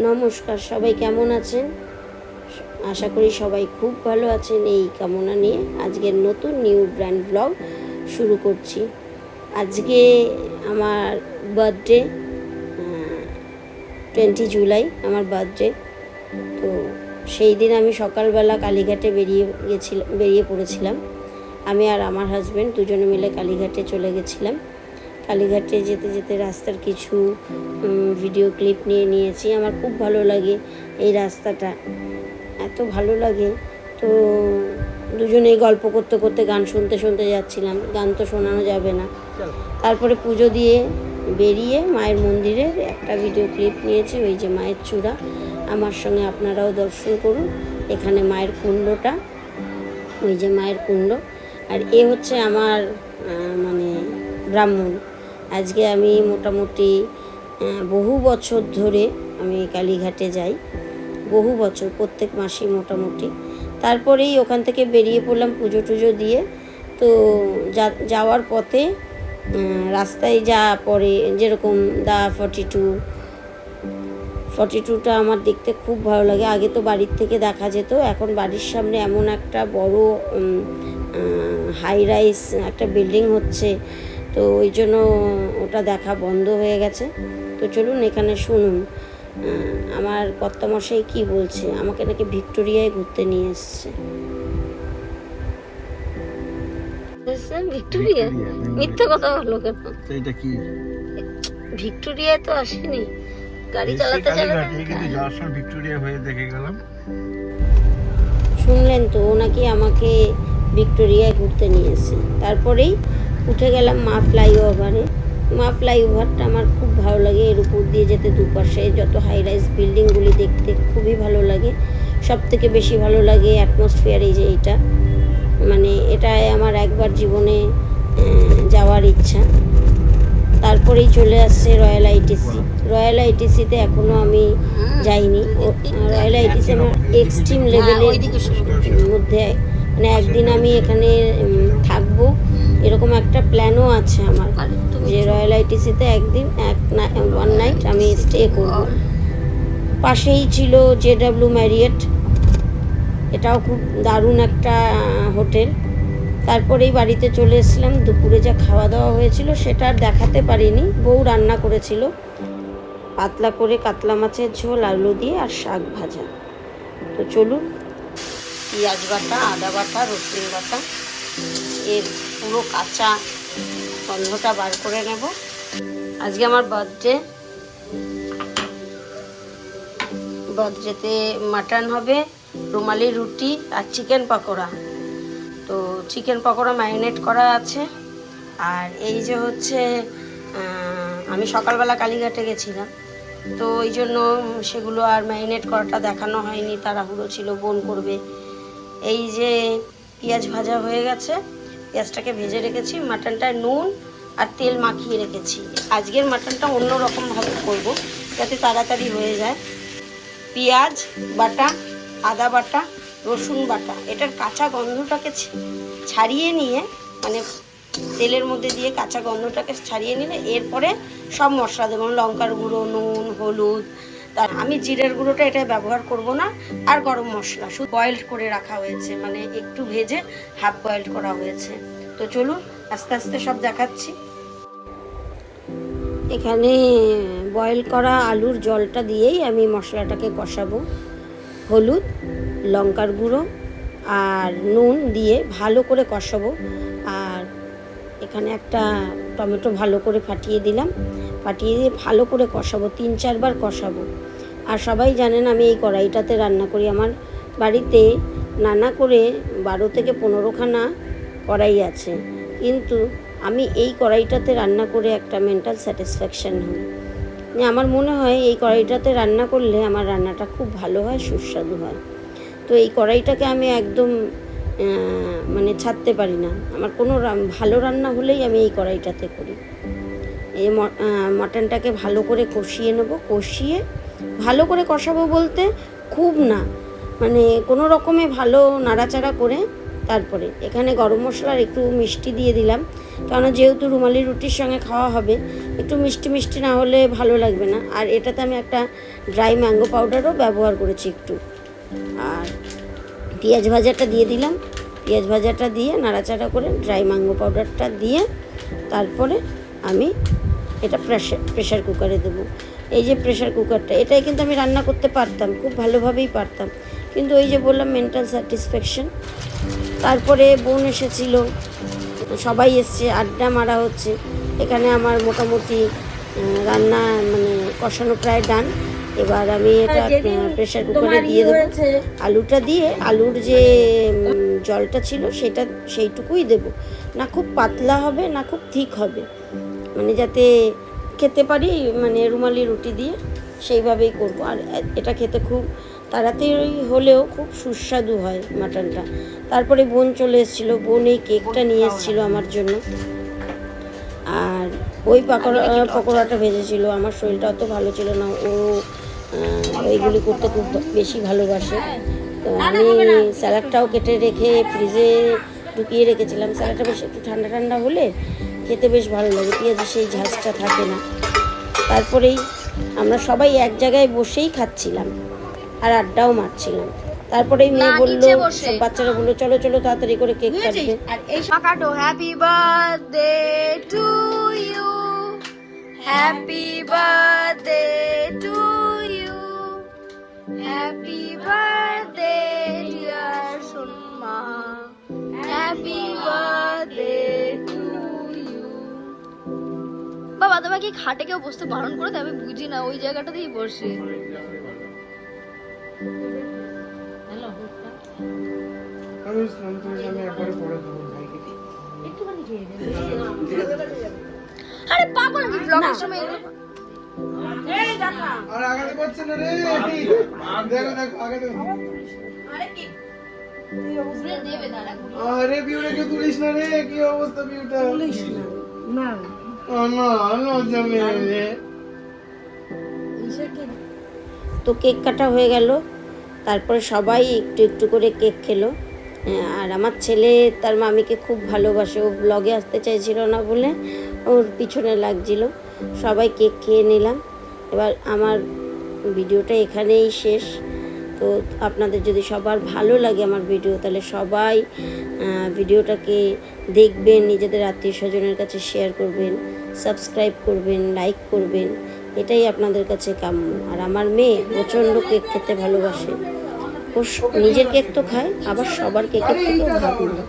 নমস্কার, সবাই কেমন আছেন? আশা করি সবাই খুব ভালো আছেন। এই কামনা নিয়ে আজকের নতুন নিউ ব্র্যান্ড ব্লগ শুরু করছি। আজকে আমার বার্থডে, 20 জুলাই আমার বার্থডে। তো সেই দিন আমি সকালবেলা কালীঘাটে বেরিয়ে পড়েছিলাম। আমি আর আমার হাজব্যান্ড দুজনে মিলে কালীঘাটে চলে গেছিলাম। কালীঘাটে যেতে যেতে রাস্তার কিছু ভিডিও ক্লিপ নিয়েছি। আমার খুব ভালো লাগে এই রাস্তাটা, এত ভালো লাগে। তো দুজনেই গল্প করতে করতে গান শুনতে শুনতে যাচ্ছিলাম। গান তো শোনানো যাবে না। তারপরে পুজো দিয়ে বেরিয়ে মায়ের মন্দিরের একটা ভিডিও ক্লিপ নিয়েছি। ওই যে মায়ের চূড়া, আমার সঙ্গে আপনারাও দর্শন করুন। এখানে মায়ের কুণ্ডটা, ওই যে মায়ের কুণ্ড। আর এ হচ্ছে আমার মানে ব্রাহ্মণ। আজকে আমি মোটামুটি বহু বছর ধরে আমি কালীঘাটে যাই, বহু বছর, প্রত্যেক মাসেই মোটামুটি। তারপরেই ওখান থেকে বেরিয়ে পড়লাম পুজো টুজো দিয়ে। তো যাওয়ার পথে রাস্তায় যা পড়ে, যেরকম দা 42টা আমার দেখতে খুব ভালো লাগে। আগে তো বাড়ির থেকে দেখা যেত, এখন বাড়ির সামনে এমন একটা বড় হাই রাইজ একটা বিল্ডিং হচ্ছে, তো ওই জন্য ওটা দেখা বন্ধ হয়ে গেছে। তো চলুন এখানে শুনুন আমার কর্তামশাই কি বলছে। আমাকে নাকি ভিক্টোরিয়ায় ঘুরতে নিয়ে এসছে। ভিক্টোরিয়া? মিথ্যা কথা বলো কেন? এটা কি ভিক্টোরিয়ায় তো আসেনি, গাড়ি চালাতে কিন্তু যাওয়ার সময় ভিক্টোরিয়া হয়ে দেখে গেলাম। শুনলেন তো, ও নাকি আমাকে ভিক্টোরিয়ায় ঘুরতে নিয়ে এসছে। তারপরেই উঠে গেলাম মা ফ্লাইওভারে। মা ফ্লাইওভারটা আমার খুব ভালো লাগে। এর উপর দিয়ে যেতে দুপাশে যত হাই রাইজ বিল্ডিংগুলি দেখতে খুবই ভালো লাগে। সব থেকে বেশি ভালো লাগে অ্যাটমসফিয়ার, এই যে এইটা, মানে এটাই আমার একবার জীবনে যাওয়ার ইচ্ছা। তারপরেই চলে আসছে রয়্যাল আইটিসি। রয়্যাল আইটিসিতে এখনও আমি যাইনি। রয়্যাল আইটিসি আমার এক্সট্রিম লেভেলের মধ্যে, মানে একদিন আমি এখানে থাকবো এরকম একটা প্ল্যানও আছে আমার, যে রয়্যাল আইটিসিতে একদিন ওয়ান নাইট আমি স্টে করব। পাশেই ছিল JW ম্যারিয়েট, এটাও খুব দারুণ একটা হোটেল। তারপরেই বাড়িতে চলে এসেছিলাম। দুপুরে যা খাওয়া দাওয়া হয়েছিল সেটা আর দেখাতে পারিনি, বউ রান্না করেছিল পাতলা করে কাতলা মাছের ঝোল, আলু দিয়ে আর শাক ভাজা। তো চলুন, পেঁয়াজ বাটা, আদা বাটা, রসুন বাটা, এর পুরো কাঁচা গন্ধটা বার করে নেব। আজকে আমার বার্থডেতে মাটন হবে, রুমালি রুটি আর চিকেন পকোড়া। তো চিকেন পকোড়া ম্যারিনেট করা আছে। আর এই যে হচ্ছে আমি সকালবেলা কালীঘাটে গেছিলাম, তো ওই জন্য সেগুলো আর ম্যারিনেট করাটা দেখানো হয়নি, তাড়াহুড়ো ছিল, বোন করবে। এই যে পেঁয়াজ ভাজা হয়ে গেছে, পেঁয়াজটাকে ভেজে রেখেছি। মাটনটায় নুন আর তেল মাখিয়ে রেখেছি। আজকের মাটনটা অন্য রকমভাবে করবো যাতে তাড়াতাড়ি হয়ে যায়। পেঁয়াজ বাটা, আদা বাটা, রসুন বাটা, এটার কাঁচা গন্ধটাকে ছাড়িয়ে নিয়ে, মানে তেলের মধ্যে দিয়ে কাঁচা গন্ধটাকে ছাড়িয়ে নিলে এরপরে সব মশলা দেবো। লঙ্কার গুঁড়ো, নুন, হলুদ, তার আমি জিরের গুঁড়োটা এটা ব্যবহার করব না। আর গরম মশলা শুধু বয়েলড করে রাখা হয়েছে, মানে একটু ভেজে হাফ বয়েলড করা হয়েছে। তো চলুন আস্তে আস্তে সব দেখাচ্ছি। এখানে বয়েল করা আলুর জলটা দিয়েই আমি মশলাটাকে কষাবো। হলুদ, লঙ্কার গুঁড়ো আর নুন দিয়ে ভালো করে কষাবো। আর এখানে একটা টমেটো ভালো করে ফাটিয়ে দিলাম, ফাটিয়ে দিয়ে ভালো করে কষাবো, 3-4 বার কষাবো। আর সবাই জানেন আমি এই কড়াইটাতে রান্না করি। আমার বাড়িতে নানা করে 12 থেকে 15খানা কড়াই আছে, কিন্তু আমি এই কড়াইটাতে রান্না করে একটা মেন্টাল স্যাটিসফ্যাকশান হয়। আমার মনে হয় এই কড়াইটাতে রান্না করলে আমার রান্নাটা খুব ভালো হয়, সুস্বাদু হয়। তো এই কড়াইটাকে আমি একদম মানে ছাড়তে পারি না। আমার কোনো ভালো রান্না হলেই আমি এই কড়াইটাতে করি। এই মটনটাকে ভালো করে কষিয়ে নেব। কষিয়ে ভালো করে কষাবো বলতে খুব না, মানে কোনো রকমে ভালো নাড়াচাড়া করে তারপরে এখানে গরম মশলা আর একটু মিষ্টি দিয়ে দিলাম, কারণ যেহেতু রুমালি রুটির সঙ্গে খাওয়া হবে, একটু মিষ্টি মিষ্টি না হলে ভালো লাগবে না। আর এটাতে আমি একটা ড্রাই ম্যাঙ্গো পাউডারও ব্যবহার করেছি একটু। আর পেঁয়াজ ভাজাটা দিয়ে দিলাম, পেঁয়াজ ভাজাটা দিয়ে নাড়াচাড়া করে ড্রাই ম্যাঙ্গো পাউডারটা দিয়ে তারপরে আমি এটা প্রেশার কুকারে দেবো। এই যে প্রেশার কুকারটা, এটাই কিন্তু আমি রান্না করতে পারতাম, খুব ভালোভাবেই পারতাম, কিন্তু ওই যে বললাম মেন্টাল স্যাটিসফ্যাকশন। তারপরে বোন এসেছিল, সবাই এসছে, আড্ডা মারা হচ্ছে। এখানে আমার মোটামুটি রান্না মানে কষানো প্রায় ডান। এবার আমি এটা প্রেশার কুকারে দিয়ে দেবো। আলুটা দিয়ে আলুর যে জলটা ছিল সেটা সেইটুকুই দেব, না খুব পাতলা হবে না খুব ঠিক হবে, মানে যাতে খেতে পারি মানে রুমালি রুটি দিয়ে, সেইভাবেই করব। আর এটা খেতে খুব তাড়াতাড়ি হলেও খুব সুস্বাদু হয় মাটনটা। তারপরে বোন চলে এসেছিলো, বোন এই কেকটা নিয়ে এসেছিলো আমার জন্য, আর ওই পকোড়াটা ভেজেছিল। আমার শরীরটা অত ভালো ছিল না, ও ওইগুলি করতে খুব বেশি ভালোবাসে। তো আমি স্যালাডটাও কেটে রেখে ফ্রিজে ঢুকিয়ে রেখেছিলাম। স্যালাডটা বেশ একটু ঠান্ডা ঠান্ডা হলে খেতে বেশ ভালো লাগে, পেঁয়াজের সেই ঝাঁজটা থাকে না। তারপরেই আমরা সবাই এক জায়গায় বসেই খাচ্ছিলাম আর আড্ডাও মারছিলাম। তারপরেই মেয়ে বললো, সব বাচ্চারা বললো চলো চলো তাড়াতাড়ি করে কেক কাটবে। আর এই কাটো, happy birthday to you, happy birthday to you, happy birthday dear Sonma, happy birthday to you. বাবা তোমাকে খাটে কেউ বসতে বারণ করে দেয়? আমি বুঝি না, ওই জায়গাটাতেই বসে। আরে পাগল নাকি ব্লগের সময় আরে বিউটা কে তুলিস না রে, কি অবস্থা বিউটা? তুলিস না না না জমে রে। তো কেক কাটা হয়ে গেল, তারপরে সবাই একটু একটু করে কেক খেলো। আর আমার ছেলে তার মামিকে খুব ভালোবাসে, ও ব্লগে আসতে চাইছিল না বলে ওর পিছনে লাগছিল। সবাই কেক খেয়ে নিলাম। এবার আমার ভিডিওটা এখানেই শেষ। তো আপনাদের যদি সবার ভালো লাগে আমার ভিডিও, তাহলে সবাই ভিডিওটাকে দেখবেন, নিজেদের আত্মীয় স্বজনের কাছে শেয়ার করবেন, সাবস্ক্রাইব করবেন, লাইক করবেন, এটাই আপনাদের কাছে কাম্য। আর আমার মেয়ে প্রচণ্ড কেক খেতে ভালোবাসে, ও নিজের কেক তো খায়, আবার সবার কেকের থেকেও ভাগ নেয়।